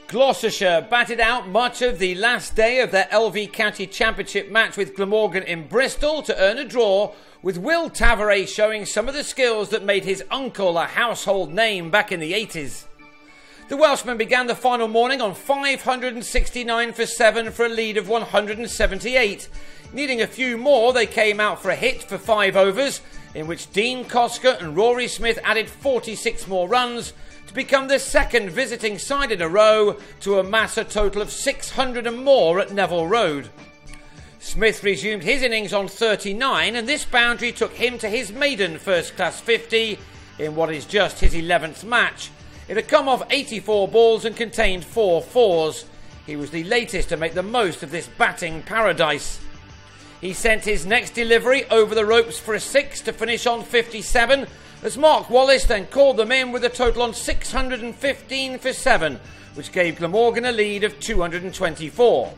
Gloucestershire batted out much of the last day of their LV County Championship match with Glamorgan in Bristol to earn a draw, with Will Tavares showing some of the skills that made his uncle a household name back in the 80s. The Welshman began the final morning on 569 for 7 for a lead of 178. Needing a few more, they came out for a hit for 5 overs, in which Dean Koska and Rory Smith added 46 more runs to become the second visiting side in a row to amass a total of 600 and more at Neville Road. Smith resumed his innings on 39, and this boundary took him to his maiden first-class 50 in what is just his 11th match. It had come off 84 balls and contained 4 fours. He was the latest to make the most of this batting paradise. He sent his next delivery over the ropes for a 6 to finish on 57, as Mark Wallace then called them in with a total on 615 for 7, which gave Glamorgan a lead of 224.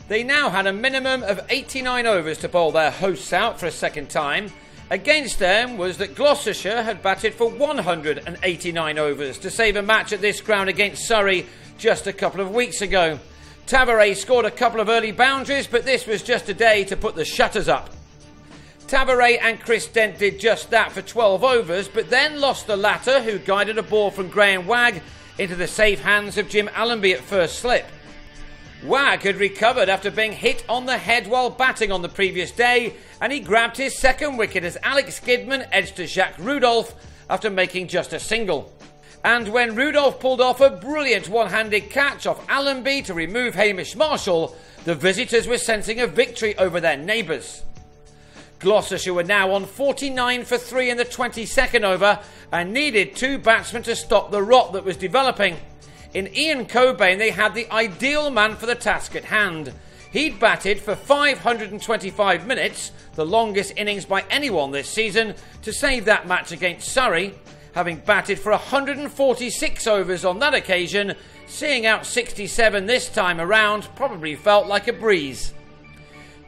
They now had a minimum of 89 overs to bowl their hosts out for a second time. Against them was that Gloucestershire had batted for 189 overs to save a match at this ground against Surrey just a couple of weeks ago. Tavares scored a couple of early boundaries, but this was just a day to put the shutters up. Tavares and Chris Dent did just that for 12 overs, but then lost the latter, who guided a ball from Graham Wagg into the safe hands of Jim Allenby at first slip. Wagg had recovered after being hit on the head while batting on the previous day, and he grabbed his second wicket as Alex Gidman edged to Jacques Rudolph after making just a single. And when Rudolph pulled off a brilliant one-handed catch off Allenby to remove Hamish Marshall, the visitors were sensing a victory over their neighbours. Gloucestershire were now on 49 for 3 in the 22nd over and needed 2 batsmen to stop the rot that was developing. In Ian Cobain, they had the ideal man for the task at hand. He'd batted for 525 minutes, the longest innings by anyone this season, to save that match against Surrey. Having batted for 146 overs on that occasion, seeing out 67 this time around probably felt like a breeze.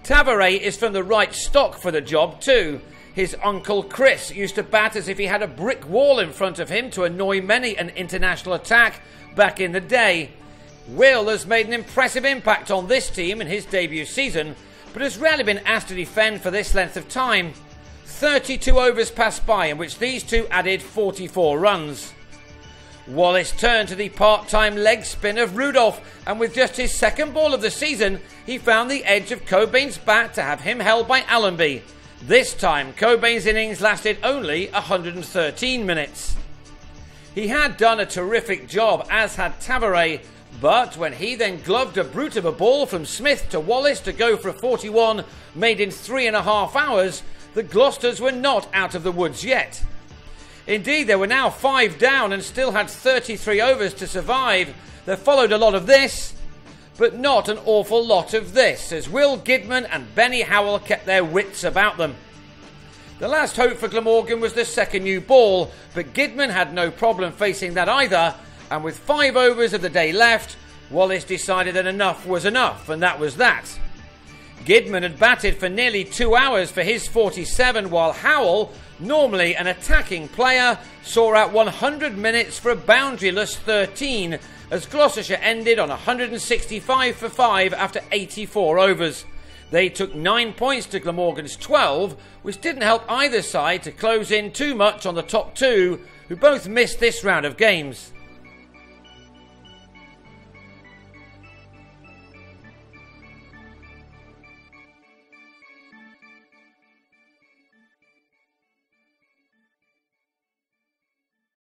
Tavares is from the right stock for the job too. His uncle Chris used to bat as if he had a brick wall in front of him to annoy many an international attack back in the day. Will has made an impressive impact on this team in his debut season, but has rarely been asked to defend for this length of time. 32 overs passed by, in which these two added 44 runs. Wallace turned to the part-time leg spin of Rudolph, and with just his second ball of the season, he found the edge of Cobain's bat to have him held by Allenby. This time, Cobain's innings lasted only 113 minutes. He had done a terrific job, as had Tavares, but when he then gloved a brute of a ball from Smith to Wallace to go for a 41 made in 3.5 hours, the Gloucesters were not out of the woods yet. Indeed, they were now 5 down and still had 33 overs to survive. There followed a lot of this, but not an awful lot of this, as Will Gidman and Benny Howell kept their wits about them. The last hope for Glamorgan was the second new ball, but Gidman had no problem facing that either, and with 5 overs of the day left, Wallace decided that enough was enough, and that was that. Gidman had batted for nearly 2 hours for his 47, while Howell, normally an attacking player, saw out 100 minutes for a boundaryless 13, as Gloucestershire ended on 165 for 5 after 84 overs. They took 9 points to Glamorgan's 12, which didn't help either side to close in too much on the top 2, who both missed this round of games.